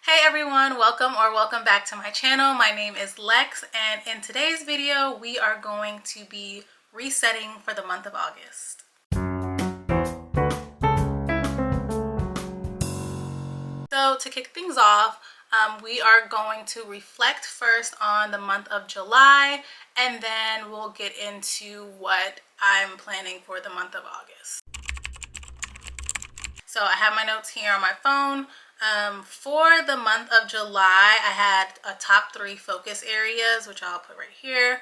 Hey everyone, welcome back to my channel. My name is Lex, and in today's video we are going to be resetting for the month of August. So to kick things off, we are going to reflect first on the month of July, and then we'll get into what I'm planning for the month of August. So I have my notes here on my phone. For the month of July, I had a top 3 focus areas, which I'll put right here.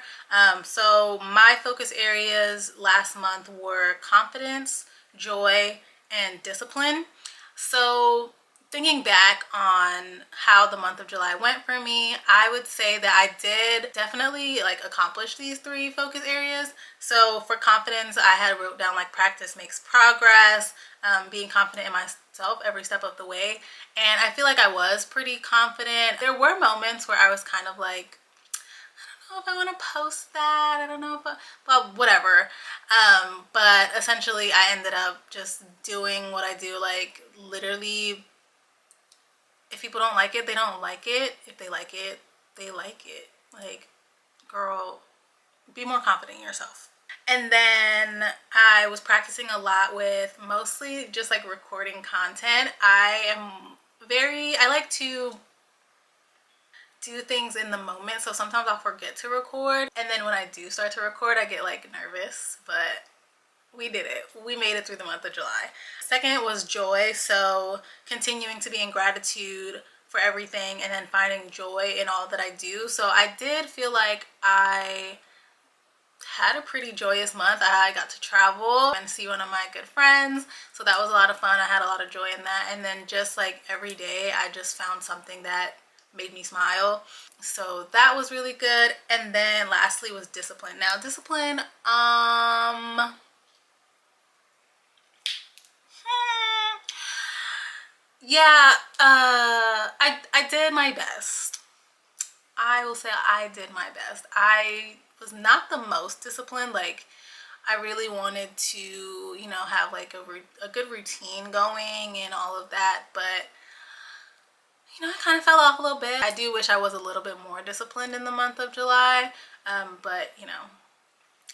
So my focus areas last month were confidence, joy, and discipline. So thinking back on how the month of July went for me, I would say that I did definitely accomplish these 3 focus areas. So for confidence, I had wrote down practice makes progress, being confident in myself every step of the way. And I feel like I was pretty confident. There were moments where I was kind of like, I don't know if I want to post that. I don't know if well, whatever. But essentially I ended up just doing what I do. Literally, if people don't like it, they don't like it. If they like it, they like it. Girl, be more confident in yourself. And then I was practicing a lot with mostly just recording content. I like to do things in the moment, so sometimes I'll forget to record, and then when I do start to record I get nervous, but we did it. We made it through the month of July. Second was joy, so continuing to be in gratitude for everything and then finding joy in all that I do. So I did feel like I had a pretty joyous month. I got to travel and see one of my good friends, so that was a lot of fun. I had a lot of joy in that. And then just every day I just found something that made me smile, so that was really good. And then lastly was discipline. Now discipline, yeah, I did my best. I will say I did my best. I was not the most disciplined. I really wanted to, have a good routine going and all of that, but I kind of fell off a little bit. I do wish I was a little bit more disciplined in the month of July, but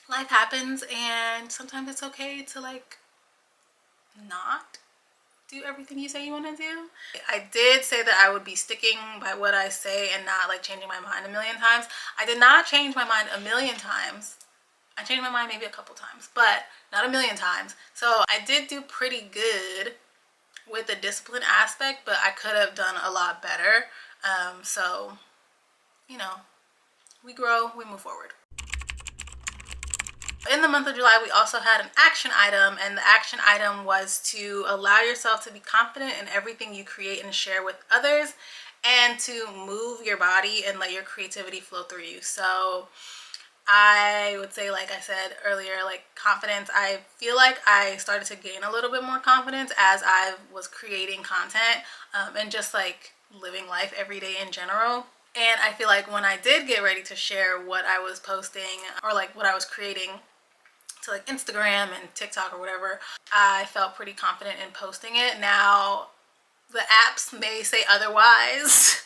life happens, and sometimes it's okay to not do everything you say you want to do. I did say that I would be sticking by what I say and not changing my mind a million times. I did not change my mind a million times. I changed my mind maybe a couple times, but not a million times. So I did do pretty good with the discipline aspect, but I could have done a lot better. So we grow, we move forward. In the month of July, we also had an action item, and the action item was to allow yourself to be confident in everything you create and share with others, and to move your body and let your creativity flow through you. So I would say, like I said earlier, confidence, I feel like I started to gain a little bit more confidence as I was creating content, and just living life every day in general. And I feel like when I did get ready to share what I was posting or what I was creating to Instagram and TikTok or whatever, I felt pretty confident in posting it. Now the apps may say otherwise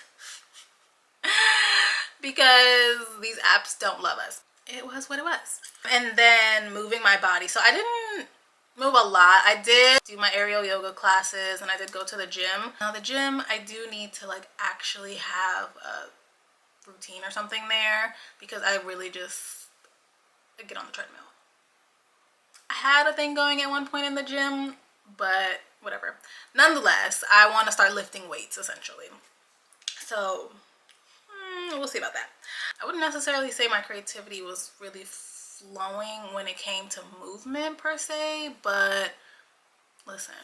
because these apps don't love us. It was what it was. And then moving my body. So I didn't move a lot. I did do my aerial yoga classes, and I did go to the gym. Now the gym, I do need to actually have a routine or something there, because I really just get on the treadmill. I had a thing going at one point in the gym, but whatever. Nonetheless, I want to start lifting weights essentially. So we'll see about that. I wouldn't necessarily say my creativity was really flowing when it came to movement per se, but listen,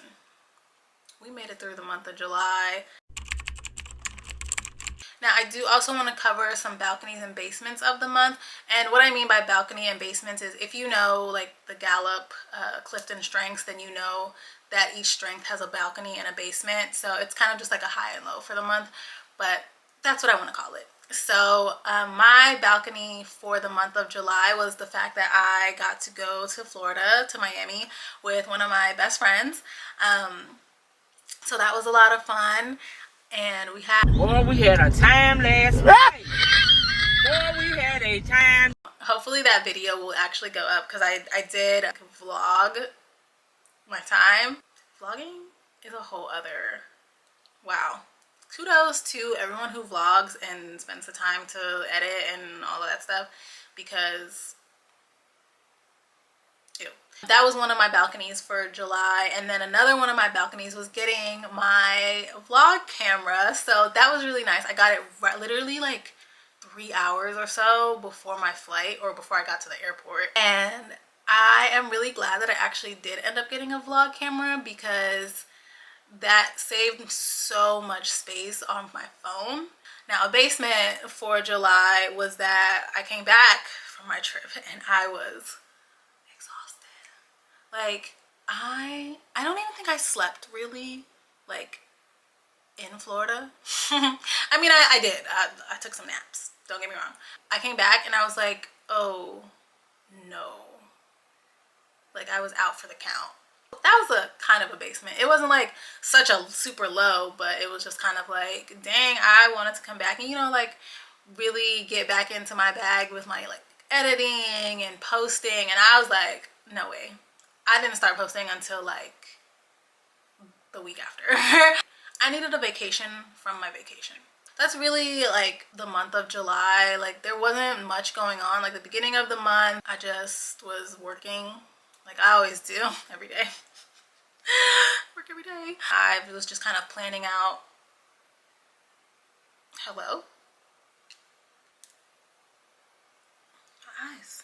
we made it through the month of July. Now I do also want to cover some balconies and basements of the month. And what I mean by balcony and basements is, if you know the Gallup Clifton strengths, then you know that each strength has a balcony and a basement. So it's kind of just a high and low for the month, but that's what I want to call it. So my balcony for the month of July was the fact that I got to go to Florida, to Miami, with one of my best friends. So that was a lot of fun. and we had a time last night. Boy, we had a time. Hopefully that video will actually go up because I did vlog my time. Vlogging is a whole other, wow. Kudos to everyone who vlogs and spends the time to edit and all of that stuff, because ew. That was one of my balconies for July, and then another one of my balconies was getting my vlog camera. So that was really nice. I got it literally like 3 hours or so before my flight, or before I got to the airport, and I am really glad that I actually did end up getting a vlog camera, because that saved so much space on my phone. Now, a basement for July was that I came back from my trip and I was exhausted. Like, I don't even think I slept really, like, in Florida. I mean, I did. I took some naps. Don't get me wrong. I came back and I was like, oh no. Like, I was out for the count. That was a kind of a basement. It wasn't like such a super low, but it was just kind of like, dang, I wanted to come back and, you know, like really get back into my bag with my like editing and posting. And I was like, no way. I didn't start posting until like the week after. I needed a vacation from my vacation. That's really like the month of July. Like, there wasn't much going on. Like, the beginning of the month, I just was working like I always do every day. Work every day. I was just kind of planning out. Hello? My eyes.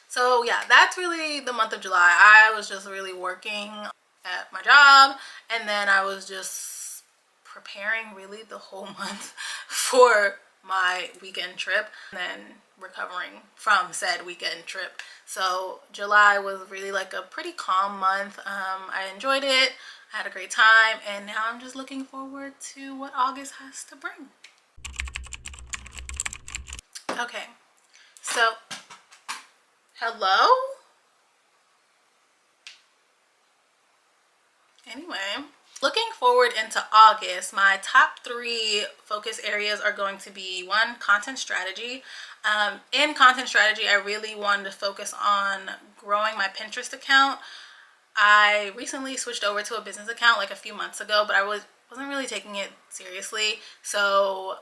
So yeah, that's really the month of July. I was just really working at my job, and then I was just preparing really the whole month for my weekend trip, and then recovering from said weekend trip. So July was really like a pretty calm month. I enjoyed it. I had a great time, and now I'm just looking forward to what August has to bring. Okay, so hello? Anyway, looking forward into August, my top 3 focus areas are going to be: 1, content strategy. In content strategy, I really wanted to focus on growing my Pinterest account. I recently switched over to a business account like a few months ago, but I wasn't really taking it seriously. So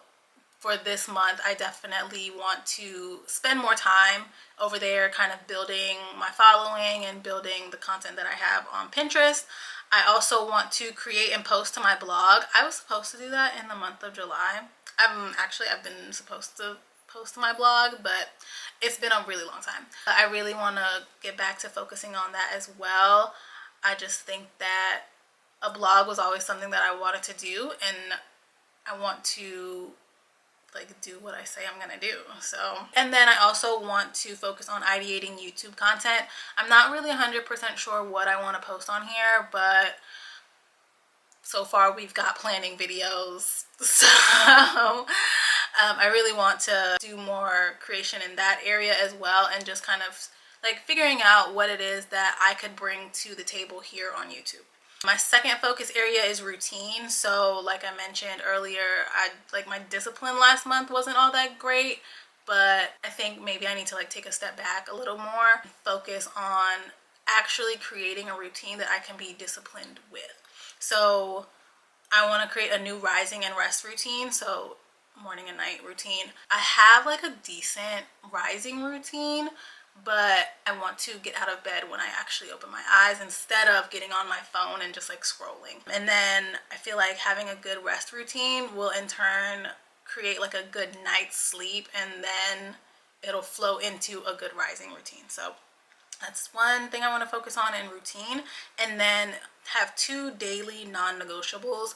for this month, I definitely want to spend more time over there, kind of building my following and building the content that I have on Pinterest. I also want to create and post to my blog. I was supposed to do that in the month of July. I've been supposed to post to my blog, but it's been a really long time. I really want to get back to focusing on that as well. I just think that a blog was always something that I wanted to do, and I want to like do what I say I'm gonna do. So, and then I also want to focus on ideating YouTube content. I'm not really 100% sure what I want to post on here, but so far we've got planning videos. So I really want to do more creation in that area as well, and just kind of like figuring out what it is that I could bring to the table here on YouTube. My second focus area is routine. So like I mentioned earlier, my discipline last month wasn't all that great, but I think maybe I need to like take a step back a little more, focus on actually creating a routine that I can be disciplined with. So I want to create a new rising and rest routine. So morning and night routine. I have like a decent rising routine, but I want to get out of bed when I actually open my eyes instead of getting on my phone and just like scrolling. And then I feel like having a good rest routine will in turn create like a good night's sleep, and then it'll flow into a good rising routine. So that's one thing I want to focus on in routine. And then have 2 daily non-negotiables.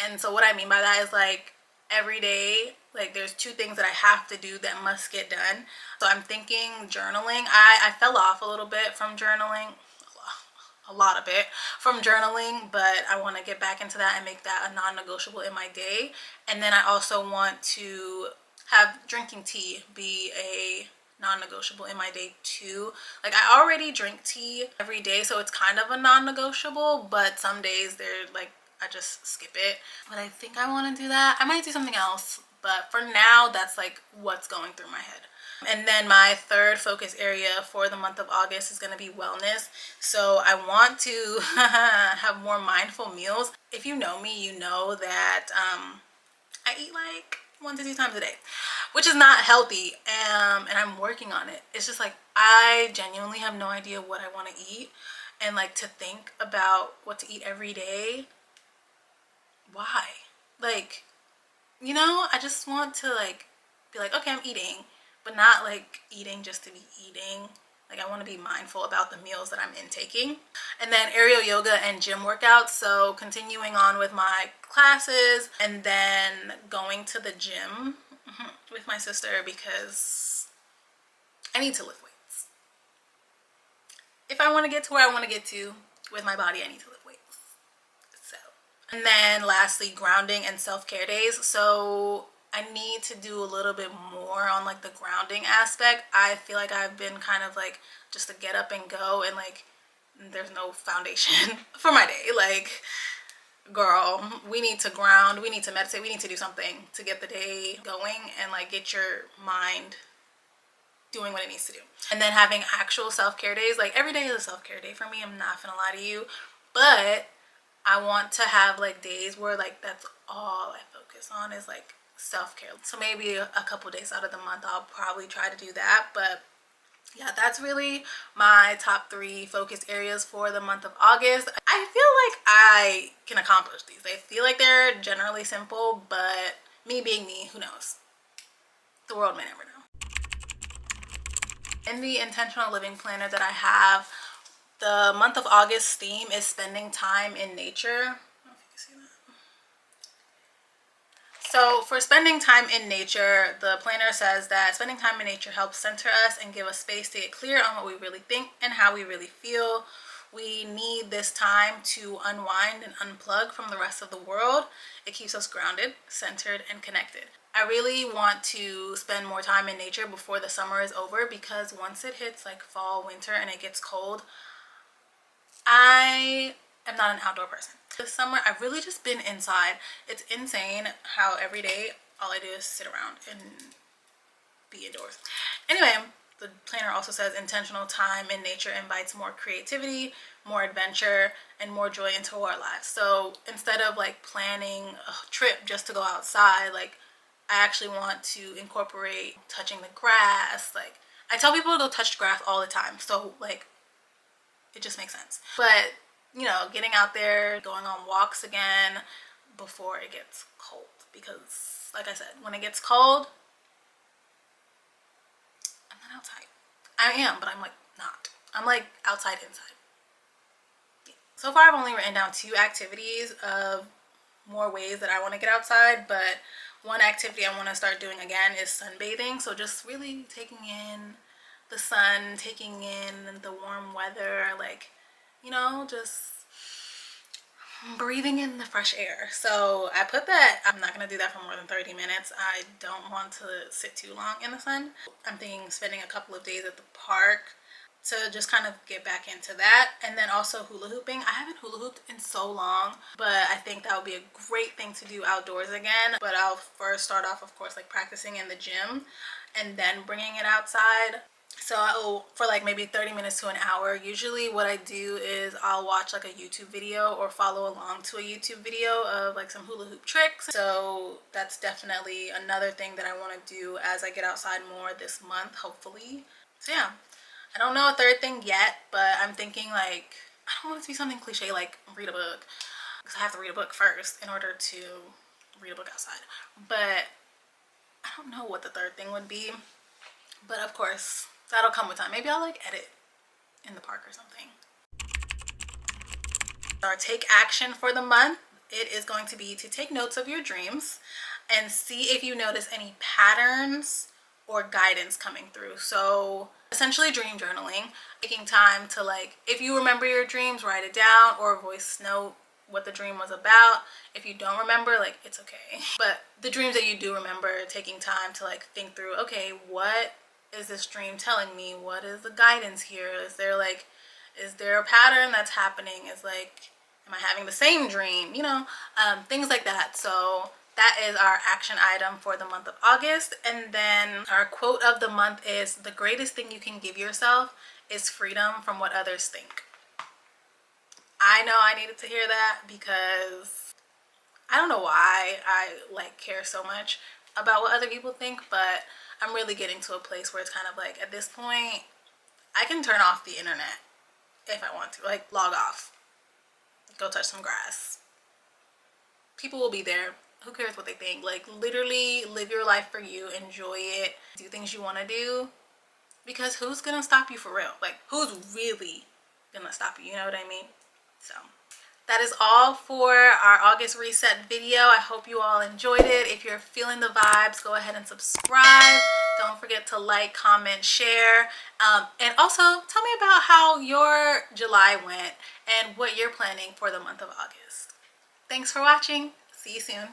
And so what I mean by that is like every day, like there's 2 things that I have to do that must get done. So I'm thinking journaling. I fell off a little bit from journaling, a lot of it from journaling, but I want to get back into that and make that a non-negotiable in my day. And then I also want to have drinking tea be a non-negotiable in my day too. Like I already drink tea every day, so it's kind of a non-negotiable, but some days they're like I just skip it. But I think I want to do that. I might do something else, but for now, that's like what's going through my head. And then my third focus area for the month of August is going to be wellness. So I want to have more mindful meals. If you know me, you know that I eat like 1 to 2 times a day, which is not healthy, and I'm working on it. It's just like I genuinely have no idea what I want to eat, and like to think about what to eat every day. Why? Like, you know, I just want to like be like, okay, I'm eating, but not like eating just to be eating. Like I want to be mindful about the meals that I'm intaking. And then aerial yoga and gym workouts. So continuing on with my classes and then going to the gym with my sister because I need to lift weights. If I want to get to where I want to get to with my body, I need to lift weights. So, and then lastly, grounding and self-care days. So I need to do a little bit more on like the grounding aspect. I feel like I've been kind of like just to get up and go, and like there's no foundation for my day. Like, girl, we need to ground, we need to meditate, we need to do something to get the day going and like get your mind doing what it needs to do. And then having actual self-care days. Like every day is a self-care day for me, I'm not gonna lie to you, but I want to have like days where like that's all I focus on is like self-care. So maybe a couple days out of the month I'll probably try to do that. But yeah, that's really my top 3 focus areas for the month of August. I feel like I can accomplish these. I feel like they're generally simple, but me being me, who knows? The world may never know. In the intentional living planner that I have, the month of August theme is spending time in nature. I don't know if you can see that. So for spending time in nature, the planner says that spending time in nature helps center us and give us space to get clear on what we really think and how we really feel. We need this time to unwind and unplug from the rest of the world. It keeps us grounded, centered, and connected. I really want to spend more time in nature before the summer is over, because once it hits like fall, winter, and it gets cold, I am not an outdoor person. This summer, I've really just been inside. It's insane how every day all I do is sit around and be indoors. Anyway, the planner also says intentional time in nature invites more creativity, more adventure, and more joy into our lives. So instead of like planning a trip just to go outside, like I actually want to incorporate touching the grass. Like I tell people to go touch grass all the time. So like it just makes sense. But you know, getting out there, going on walks again before it gets cold, because like I said, when it gets cold, I'm not outside. I am, but I'm like not. I'm like outside inside. Yeah. So far I've only written down 2 activities of more ways that I want to get outside, but one activity I want to start doing again is sunbathing. So just really taking in the sun, taking in the warm weather, like, you know, just breathing in the fresh air. So I put that I'm not going to do that for more than 30 minutes. I don't want to sit too long in the sun. I'm thinking spending a couple of days at the park to just kind of get back into that. And then also hula hooping. I haven't hula hooped in so long, but I think that would be a great thing to do outdoors again. But I'll first start off, of course, like practicing in the gym and then bringing it outside. So for like maybe 30 minutes to an hour, usually what I do is I'll watch like a YouTube video or follow along to a YouTube video of like some hula hoop tricks. So that's definitely another thing that I want to do as I get outside more this month, hopefully. So yeah, I don't know a third thing yet, but I'm thinking like, I don't want it to be something cliche like read a book, because I have to read a book first in order to read a book outside. But I don't know what the third thing would be, but of course that'll come with time. Maybe I'll like edit in the park or something. Our take action for the month, it is going to be to take notes of your dreams and see if you notice any patterns or guidance coming through. So essentially dream journaling, taking time to like, if you remember your dreams, write it down or voice note what the dream was about. If you don't remember, like it's okay. But the dreams that you do remember, taking time to like think through, okay, what is this dream telling me? What is the guidance here? Is there a pattern that's happening? Is like, Am I having the same dream? You know, things like that. So that is our action item for the month of August. And then our quote of the month is, the greatest thing you can give yourself is freedom from what others think. I know I needed to hear that because I don't know why I like care so much about what other people think, but I'm really getting to a place where it's kind of like, at this point, I can turn off the internet if I want to, like log off, go touch some grass. People will be there. Who cares what they think? Like, literally live your life for you, enjoy it, do things you want to do, because who's gonna stop you for real? Like, who's really gonna stop you? You know what I mean? So that is all for our August reset video. I hope you all enjoyed it. If you're feeling the vibes, go ahead and subscribe. Don't forget to like, comment, share, and also tell me about how your July went and what you're planning for the month of August. Thanks for watching. See you soon.